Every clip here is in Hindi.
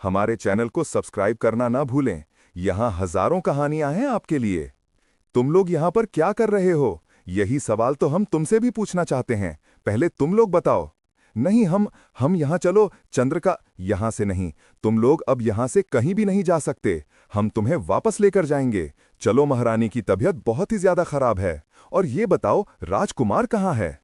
हमारे चैनल को सब्सक्राइब करना ना भूलें। यहाँ हजारों कहानियां हैं आपके लिए। तुम लोग यहाँ पर क्या कर रहे हो? यही सवाल तो हम तुमसे भी पूछना चाहते हैं। पहले तुम लोग बताओ। नहीं, हम यहाँ चलो। चंद्र का यहाँ से नहीं। तुम लोग अब यहाँ से कहीं भी नहीं जा सकते। हम तुम्हें वापस लेकर जाएंगे। चलो, महारानी की तबीयत बहुत ही ज्यादा खराब है। और ये बताओ, राजकुमार कहाँ है?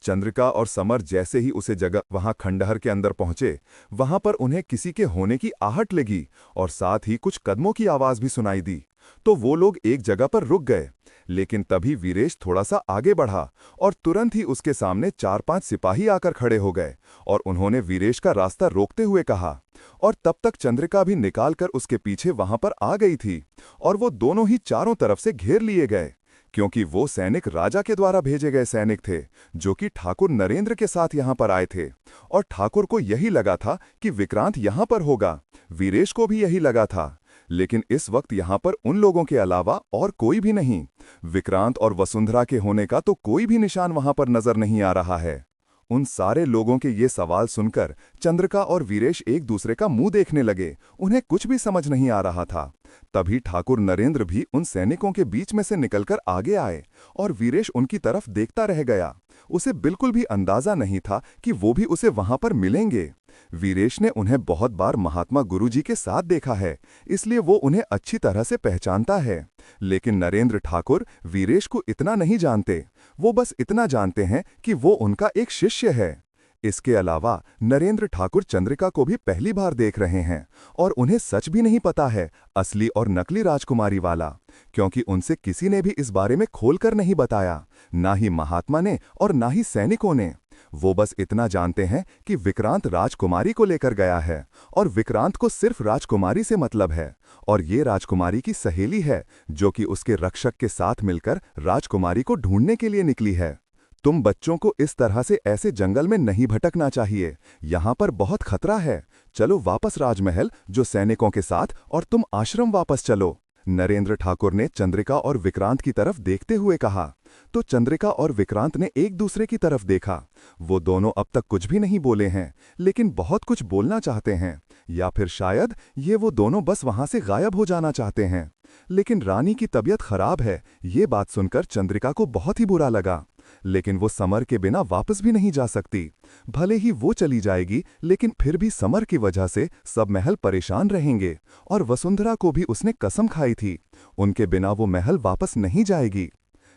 चंद्रिका और समर जैसे ही उसे जगह वहां खंडहर के अंदर पहुंचे, वहां पर उन्हें किसी के होने की आहट लगी और साथ ही कुछ कदमों की आवाज भी सुनाई दी। तो वो लोग एक जगह पर रुक गए। लेकिन तभी वीरेश थोड़ा सा आगे बढ़ा और तुरंत ही उसके सामने 4-5 सिपाही आकर खड़े हो गए और उन्होंने वीरेश का रास्ता रोकते हुए कहा। और तब तक चंद्रिका भी निकालकर उसके पीछे वहां पर आ गई थी और वो दोनों ही चारों तरफ से घेर लिए गए, क्योंकि वो सैनिक राजा के द्वारा भेजे गए सैनिक थे, जो कि ठाकुर नरेंद्र के साथ यहां पर आए थे। और ठाकुर को यही लगा था कि विक्रांत यहां पर होगा। वीरेश को भी यही लगा था। लेकिन इस वक्त यहां पर उन लोगों के अलावा और कोई भी नहीं। विक्रांत और वसुंधरा के होने का तो कोई भी निशान वहां पर नजर नहीं आ रहा है। उन सारे लोगों के ये सवाल सुनकर चंद्रिका और वीरेश एक दूसरे का मुंह देखने लगे। उन्हें कुछ भी समझ नहीं आ रहा था। तभी ठाकुर नरेंद्र भी उन सैनिकों के बीच में से निकलकर आगे आए और वीरेश उनकी तरफ देखता रह गया। उसे बिल्कुल भी अंदाजा नहीं था कि वो भी उसे वहां पर मिलेंगे। वीरेश ने उन्हें बहुत बार महात्मा गुरुजी के साथ देखा है, इसलिए वो उन्हें अच्छी तरह से पहचानता है। लेकिन नरेंद्र ठाकुर वीरेश को इतना नहीं जानते। वो बस इतना जानते हैं कि वो उनका एक शिष्य है। इसके अलावा नरेंद्र ठाकुर चंद्रिका को भी पहली बार देख रहे हैं और उन्हें सच भी नहीं पता है असली और नकली राजकुमारी वाला, क्योंकि उनसे किसी ने भी इस बारे में खोलकर नहीं बताया, ना ही महात्मा ने और ना ही सैनिकों ने। वो बस इतना जानते हैं कि विक्रांत राजकुमारी को लेकर गया है और विक्रांत को सिर्फ राजकुमारी से मतलब है और ये राजकुमारी की सहेली है, जो कि उसके रक्षक के साथ मिलकर राजकुमारी को ढूंढने के लिए निकली है। तुम बच्चों को इस तरह से ऐसे जंगल में नहीं भटकना चाहिए। यहाँ पर बहुत खतरा है। चलो वापस राजमहल, जो सैनिकों के साथ, और तुम आश्रम वापस चलो। नरेंद्र ठाकुर ने चंद्रिका और विक्रांत की तरफ देखते हुए कहा। तो चंद्रिका और विक्रांत ने एक दूसरे की तरफ देखा। वो दोनों अब तक कुछ भी नहीं बोले हैं, लेकिन बहुत कुछ बोलना चाहते हैं, या फिर शायद ये वो दोनों बस वहां से गायब हो जाना चाहते हैं। लेकिन रानी की तबीयत खराब है, ये बात सुनकर चंद्रिका को बहुत ही बुरा लगा। लेकिन वो समर के बिना वापस भी नहीं जा सकती। भले ही वो चली जाएगी, लेकिन फिर भी समर की वजह से सब महल परेशान रहेंगे और वसुंधरा को भी उसने कसम खाई थी, उनके बिना वो महल वापस नहीं जाएगी।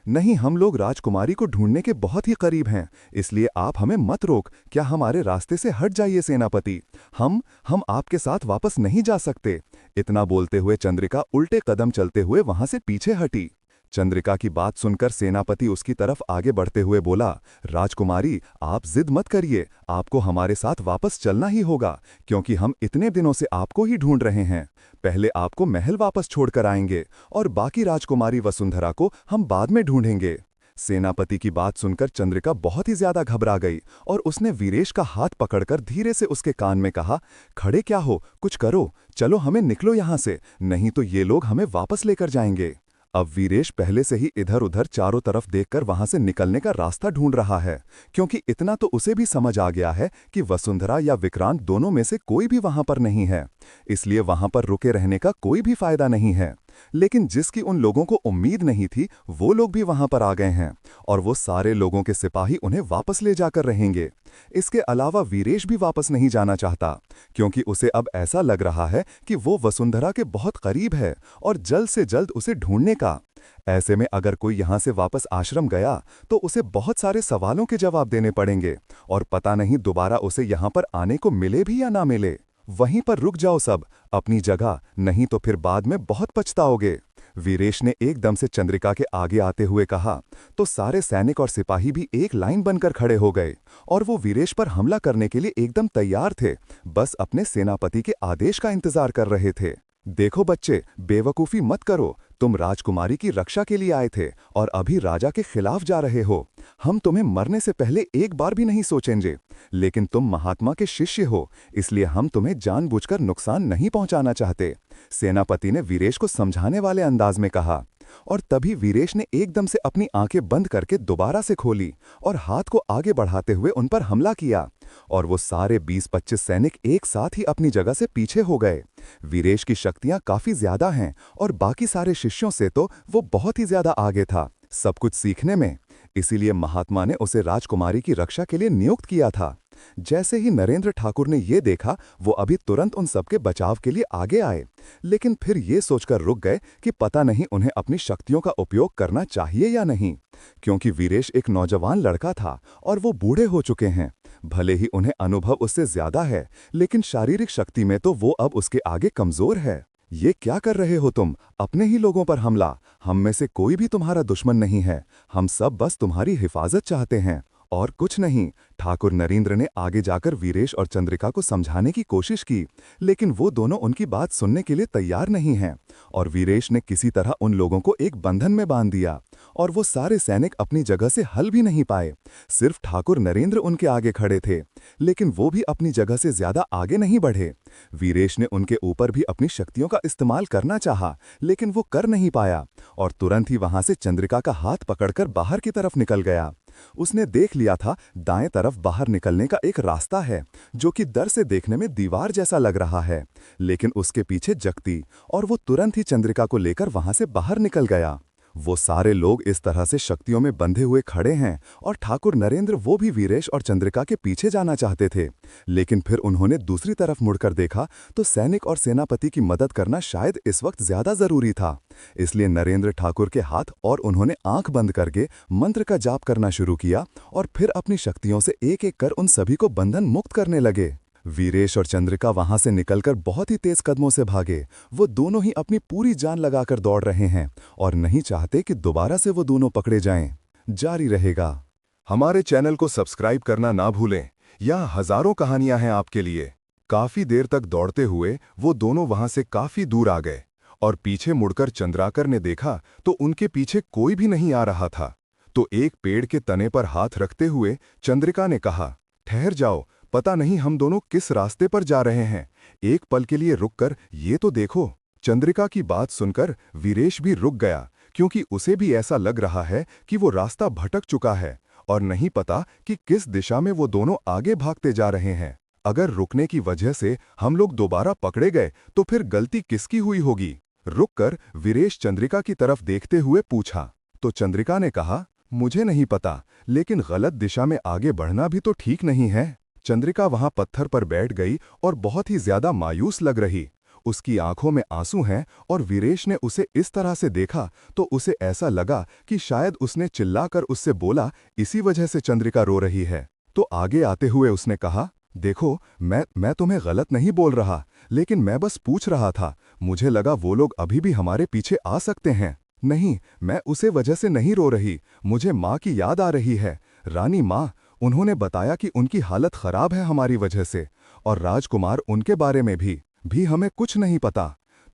नहीं, हम लोग राजकुमारी को ढूंढने के बहुत ही करीब हैं, इसलिए आप हमें मत रोक। क्या हमारे रास्ते से हट जाइए सेनापति। हम आपके साथ वापस नहीं जा सकते। इतना बोलते हुए चंद्रिका उल्टे कदम चलते हुए वहां से पीछे हटी। चंद्रिका की बात सुनकर सेनापति उसकी तरफ आगे बढ़ते हुए बोला, राजकुमारी, आप जिद मत करिए। आपको हमारे साथ वापस चलना ही होगा, क्योंकि हम इतने दिनों से आपको ही ढूंढ रहे हैं। पहले आपको महल वापस छोड़कर आएंगे और बाकी राजकुमारी वसुंधरा को हम बाद में ढूंढेंगे। सेनापति की बात सुनकर चंद्रिका बहुत ही ज्यादा घबरा गई और उसने वीरेश का हाथ पकड़कर धीरे से उसके कान में कहा, खड़े क्या हो, कुछ करो। चलो, हमें निकलो यहां से, नहीं तो ये लोग हमें वापस लेकर जाएंगे। अब वीरेश पहले से ही इधर उधर चारों तरफ देखकर वहां से निकलने का रास्ता ढूंढ रहा है, क्योंकि इतना तो उसे भी समझ आ गया है कि वसुंधरा या विक्रांत दोनों में से कोई भी वहां पर नहीं है, इसलिए वहां पर रुके रहने का कोई भी फायदा नहीं है। लेकिन जिसकी उन लोगों को उम्मीद नहीं थी, वो लोग भी वहां पर आ गए हैं और वो सारे लोगों के सिपाही उन्हें वापस ले जाकर रहेंगे। इसके अलावा वीरेश भी वापस नहीं जाना चाहता, क्योंकि उसे अब ऐसा लग रहा है कि वो वसुंधरा के बहुत करीब है और जल्द से जल्द उसे ढूंढने का। ऐसे में अगर कोई यहां से वापस आश्रम गया तो उसे बहुत सारे सवालों के जवाब देने पड़ेंगे और पता नहीं दोबारा उसे यहां पर आने को मिले भी या ना मिले। वहीं पर रुक जाओ सब अपनी जगह, नहीं तो फिर बाद में बहुत पछताओगे। वीरेश ने एकदम से चंद्रिका के आगे आते हुए कहा। तो सारे सैनिक और सिपाही भी एक लाइन बनकर खड़े हो गए और वो वीरेश पर हमला करने के लिए एकदम तैयार थे, बस अपने सेनापति के आदेश का इंतजार कर रहे थे। देखो बच्चे, बेवकूफी मत करो। तुम राजकुमारी की रक्षा के लिए आए थे और अभी राजा के खिलाफ जा रहे हो। हम तुम्हें मरने से पहले एक बार भी नहीं सोचेंगे, लेकिन तुम महात्मा के शिष्य हो, इसलिए हम तुम्हें जानबूझकर नुकसान नहीं पहुंचाना चाहते। सेनापति ने वीरेश को समझाने वाले अंदाज में कहा। और तभी वीरेश ने एकदम से अपनी आंखें बंद करके दोबारा से खोली और हाथ को आगे बढ़ाते हुए उन पर हमला किया। और वो सारे 20-25 सैनिक एक साथ ही अपनी जगह से पीछे हो गए। वीरेश की शक्तियां काफी ज्यादा हैं और बाकी सारे शिष्यों से तो वो बहुत ही ज्यादा आगे था, सब कुछ सीखने में। इसीलिए महात्मा ने उसे राजकुमारी की रक्षा के लिए नियुक्त किया था। जैसे ही नरेंद्र ठाकुर ने ये देखा, वो अभी तुरंत उन सबके बचाव के लिए आगे आए, लेकिन फिर ये सोचकर रुक गए कि पता नहीं उन्हें अपनी शक्तियों का उपयोग करना चाहिए या नहीं, क्योंकि वीरेश एक नौजवान लड़का था और वो बूढ़े हो चुके हैं। भले ही उन्हें अनुभव उससे ज्यादा है, लेकिन शारीरिक शक्ति में तो वो अब उसके आगे कमजोर है। ये क्या कर रहे हो तुम? अपने ही लोगों पर हमला। हम में से कोई भी तुम्हारा दुश्मन नहीं है, हम सब बस तुम्हारी हिफाजत चाहते हैं और कुछ नहीं। ठाकुर नरेंद्र ने आगे जाकर वीरेश और चंद्रिका को समझाने की कोशिश की, लेकिन वो दोनों उनकी बात सुनने के लिए तैयार नहीं हैं। और वीरेश ने किसी तरह उन लोगों को एक बंधन में बांध दिया और वो सारे सैनिक अपनी जगह से हल भी नहीं पाए। सिर्फ ठाकुर नरेंद्र उनके आगे खड़े थे, लेकिन वो भी अपनी जगह से ज्यादा आगे नहीं बढ़े। वीरेश ने उनके ऊपर भी अपनी शक्तियों का इस्तेमाल करना चाहा, लेकिन वो कर नहीं पाया और तुरंत ही वहां से चंद्रिका का हाथ पकड़कर बाहर की तरफ निकल गया। उसने देख लिया था दाएं तरफ बाहर निकलने का एक रास्ता है, जो कि दर से देखने में दीवार जैसा लग रहा है, लेकिन उसके पीछे जगती, और वो तुरंत ही चंद्रिका को लेकर वहां से बाहर निकल गया। वो सारे लोग इस तरह से शक्तियों में बंधे हुए खड़े हैं और ठाकुर नरेंद्र वो भी वीरेश और चंद्रिका के पीछे जाना चाहते थे, लेकिन फिर उन्होंने दूसरी तरफ मुड़कर देखा तो सैनिक और सेनापति की मदद करना शायद इस वक्त ज्यादा जरूरी था। इसलिए नरेंद्र ठाकुर के हाथ और उन्होंने आंख बंद करके मंत्र का जाप करना शुरू किया और फिर अपनी शक्तियों से एक एक कर उन सभी को बंधन मुक्त करने लगे। वीरेश और चंद्रिका वहां से निकलकर बहुत ही तेज कदमों से भागे। वो दोनों ही अपनी पूरी जान लगाकर दौड़ रहे हैं और नहीं चाहते कि दोबारा से वो दोनों पकड़े जाएं। जारी रहेगा। हमारे चैनल को सब्सक्राइब करना ना भूलें, यहाँ हजारों कहानियां हैं आपके लिए। काफी देर तक दौड़ते हुए वो दोनों वहां से काफी दूर आ गए और पीछे मुड़कर चंद्राकर ने देखा तो उनके पीछे कोई भी नहीं आ रहा था। तो एक पेड़ के तने पर हाथ रखते हुए चंद्रिका ने कहा, ठहर जाओ, पता नहीं हम दोनों किस रास्ते पर जा रहे हैं, एक पल के लिए रुककर ये तो देखो। चंद्रिका की बात सुनकर वीरेश भी रुक गया, क्योंकि उसे भी ऐसा लग रहा है कि वो रास्ता भटक चुका है और नहीं पता कि किस दिशा में वो दोनों आगे भागते जा रहे हैं। अगर रुकने की वजह से हम लोग दोबारा पकड़े गए तो फिर गलती किसकी हुई होगी? रुककर वीरेश चंद्रिका की तरफ देखते हुए पूछा। तो चंद्रिका ने कहा, मुझे नहीं पता, लेकिन गलत दिशा में आगे बढ़ना भी तो ठीक नहीं है। चंद्रिका वहां पत्थर पर बैठ गई और बहुत ही ज्यादा मायूस लग रही। उसकी आंखों में आंसू हैं और वीरेश ने उसे इस तरह से देखा तो उसे ऐसा लगा कि शायद उसने चिल्लाकर उससे बोला, इसी वजह से चंद्रिका रो रही है। तो आगे आते हुए उसने कहा, देखो, मैं तुम्हें गलत नहीं बोल रहा, लेकिन मैं बस पूछ रहा था, मुझे लगा वो लोग अभी भी हमारे पीछे आ सकते हैं। नहीं, मैं उसे वजह से नहीं रो रही, मुझे माँ की याद आ रही है। रानी माँ, उन्होंने बताया कि उनकी हालत खराब है हमारी वजह से, और राजकुमार उनके बारे में भी हमें कुछ नहीं पता।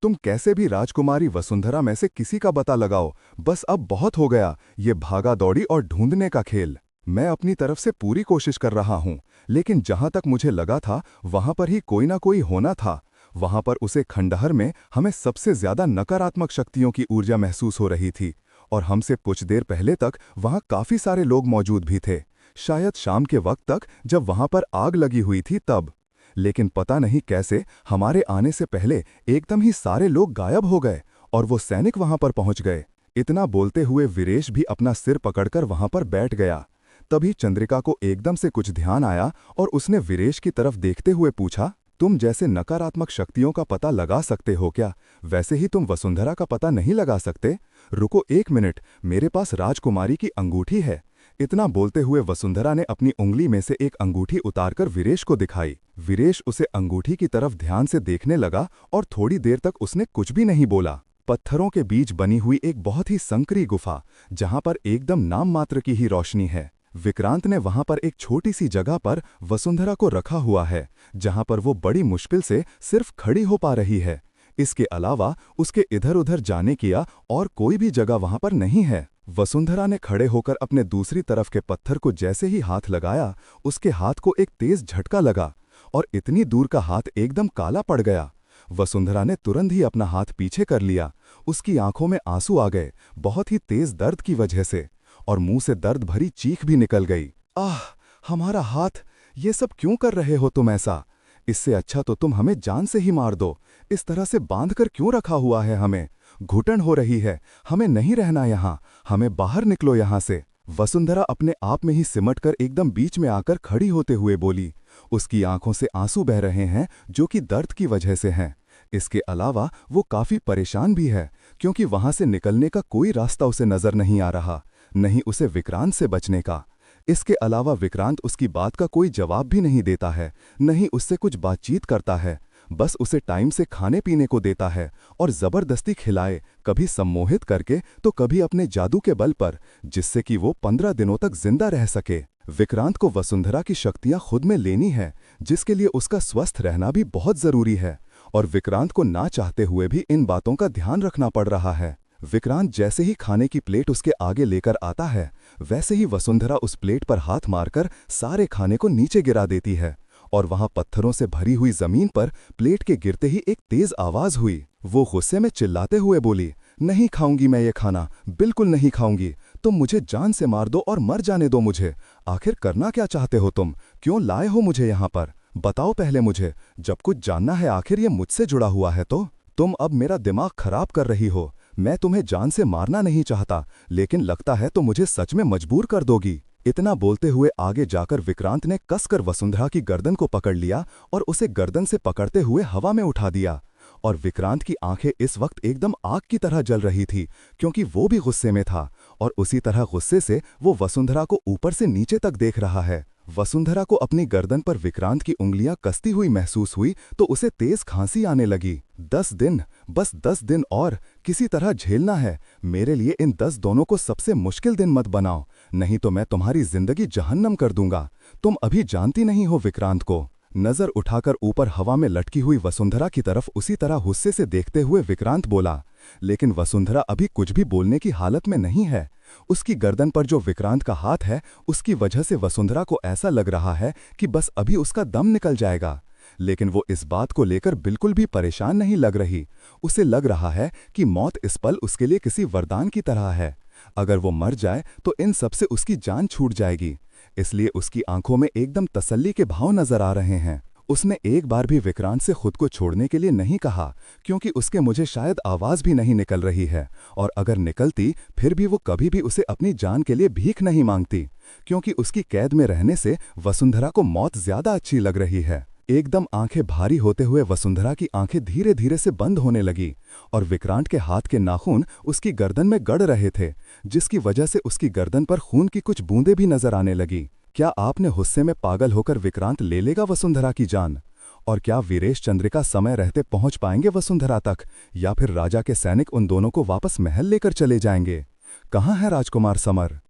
तुम कैसे भी राजकुमारी वसुंधरा में से किसी का पता लगाओ, बस अब बहुत हो गया ये भागा दौड़ी और ढूंढने का खेल। मैं अपनी तरफ से पूरी कोशिश कर रहा हूं, लेकिन जहां तक मुझे लगा था वहां पर ही कोई ना कोई होना था। वहां पर उसे खंडहर में हमें सबसे ज्यादा नकारात्मक शक्तियों की ऊर्जा महसूस हो रही थी, और हमसे कुछ देर पहले तक वहां काफी सारे लोग मौजूद भी थे, शायद शाम के वक्त तक जब वहां पर आग लगी हुई थी तब। लेकिन पता नहीं कैसे हमारे आने से पहले एकदम ही सारे लोग गायब हो गए और वो सैनिक वहां पर पहुंच गए। इतना बोलते हुए वीरेश भी अपना सिर पकड़कर वहां पर बैठ गया। तभी चंद्रिका को एकदम से कुछ ध्यान आया और उसने वीरेश की तरफ देखते हुए पूछा, तुम जैसे नकारात्मक शक्तियों का पता लगा सकते हो क्या, वैसे ही तुम वसुंधरा का पता नहीं लगा सकते? रुको एक मिनट, मेरे पास राजकुमारी की अंगूठी है। इतना बोलते हुए वसुंधरा ने अपनी उंगली में से एक अंगूठी उतारकर वीरेश को दिखाई। वीरेश उसे अंगूठी की तरफ ध्यान से देखने लगा और थोड़ी देर तक उसने कुछ भी नहीं बोला। पत्थरों के बीच बनी हुई एक बहुत ही संकरी गुफा, जहां पर एकदम नाम मात्र की ही रोशनी है। विक्रांत ने वहां पर एक छोटी सी जगह पर वसुंधरा को रखा हुआ है, जहां पर वो बड़ी मुश्किल से सिर्फ खड़ी हो पा रही है। इसके अलावा उसके इधर उधर जाने की और कोई भी जगह वहां पर नहीं है। वसुंधरा ने खड़े होकर अपने दूसरी तरफ के पत्थर को जैसे ही हाथ लगाया, उसके हाथ को एक तेज झटका लगा और इतनी दूर का हाथ एकदम काला पड़ गया। वसुंधरा ने तुरंत ही अपना हाथ पीछे कर लिया। उसकी आंखों में आंसू आ गए, बहुत ही तेज दर्द की वजह से, और मुंह से दर्द भरी चीख भी निकल गई। आह, हमारा हाथ, ये सब क्यों कर रहे हो तुम ऐसा? इससे अच्छा तो तुम हमें जान से ही मार दो। इस तरह से बांध कर क्यों रखा हुआ है हमें? घुटन हो रही है, हमें नहीं रहना यहाँ, हमें बाहर निकलो यहाँ से। वसुंधरा अपने आप में ही सिमटकर एकदम बीच में आकर खड़ी होते हुए बोली। उसकी आंखों से आंसू बह रहे हैं, जो कि दर्द की वजह से हैं। इसके अलावा वो काफी परेशान भी है, क्योंकि वहां से निकलने का कोई रास्ता उसे नजर नहीं आ रहा, नहीं उसे विक्रांत से बचने का। इसके अलावा विक्रांत उसकी बात का कोई जवाब भी नहीं देता है, नहीं उससे कुछ बातचीत करता है, बस उसे टाइम से खाने पीने को देता है और जबरदस्ती खिलाए, कभी सम्मोहित करके तो कभी अपने जादू के बल पर, जिससे कि वो 15 दिनों तक जिंदा रह सके। विक्रांत को वसुंधरा की शक्तियां खुद में लेनी है, जिसके लिए उसका स्वस्थ रहना भी बहुत जरूरी है, और विक्रांत को ना चाहते हुए भी इन बातों का ध्यान रखना पड़ रहा है। विक्रांत जैसे ही खाने की प्लेट उसके आगे लेकर आता है, वैसे ही वसुंधरा उस प्लेट पर हाथ मारकर सारे खाने को नीचे गिरा देती है, और वहां पत्थरों से भरी हुई जमीन पर प्लेट के गिरते ही एक तेज आवाज हुई। वो गुस्से में चिल्लाते हुए बोली, नहीं खाऊंगी मैं ये खाना, बिल्कुल नहीं खाऊंगी। तुम मुझे जान से मार दो और मर जाने दो मुझे। आखिर करना क्या चाहते हो तुम? क्यों लाए हो मुझे यहाँ पर? बताओ पहले मुझे। जब कुछ जानना है आखिर ये मुझसे जुड़ा हुआ है तो? तुम अब मेरा दिमाग खराब कर रही हो। मैं तुम्हें जान से मारना नहीं चाहता, लेकिन लगता है तो मुझे सच में मजबूर कर दोगी। इतना बोलते हुए आगे जाकर विक्रांत ने कसकर वसुंधरा की गर्दन को पकड़ लिया और उसे गर्दन से पकड़ते हुए हवा में उठा दिया। और विक्रांत की आंखें इस वक्त एकदम आग की तरह जल रही थी, क्योंकि वो भी गुस्से में था, और उसी तरह गुस्से से वो वसुंधरा को ऊपर से नीचे तक देख रहा है। वसुंधरा को अपनी गर्दन पर विक्रांत की उंगलियां कसती हुई महसूस हुई तो उसे तेज खांसी आने लगी। 10 दिन, बस 10 दिन और किसी तरह झेलना है। मेरे लिए इन 10 दोनों को सबसे मुश्किल दिन मत बनाओ, नहीं तो मैं तुम्हारी जिंदगी जहन्नम कर दूंगा। तुम अभी जानती नहीं हो विक्रांत को। नजर उठाकर ऊपर हवा में लटकी हुई वसुंधरा की तरफ उसी तरह गुस्से से देखते हुए विक्रांत बोला, लेकिन वसुंधरा अभी कुछ भी बोलने की हालत में नहीं है। उसकी गर्दन पर जो विक्रांत का हाथ है, उसकी वजह से वसुंधरा को ऐसा लग रहा है कि बस अभी उसका दम निकल जाएगा। लेकिन वो इस बात को लेकर बिल्कुल भी परेशान नहीं लग रही। उसे लग रहा है कि मौत इस पल उसके लिए किसी वरदान की तरह है। अगर वो मर जाए तो इन सब से उसकी जान छूट जाएगी। इसलिए उसकी आंखों में एकदम तसल्ली के भाव नजर आ रहे हैं। उसने एक बार भी विक्रांत से खुद को छोड़ने के लिए नहीं कहा, क्योंकि उसके मुझे शायद आवाज भी नहीं निकल रही है, और अगर निकलती फिर भी वो कभी भी उसे अपनी जान के लिए भीख नहीं मांगती, क्योंकि उसकी कैद में रहने से वसुंधरा को मौत ज्यादा अच्छी लग रही है। एकदम आंखें भारी होते हुए वसुंधरा की आंखें धीरे धीरे से बंद होने लगी, और विक्रांत के हाथ के नाखून उसकी गर्दन में गड़ रहे थे, जिसकी वजह से उसकी गर्दन पर खून की कुछ बूंदें भी नजर आने लगी। क्या आपने गुस्से में पागल होकर विक्रांत ले लेगा वसुंधरा की जान? और क्या वीरेश चंद्रिका समय रहते पहुंच पाएंगे वसुंधरा तक, या फिर राजा के सैनिक उन दोनों को वापस महल लेकर चले जाएंगे? कहाँ है राजकुमार समर?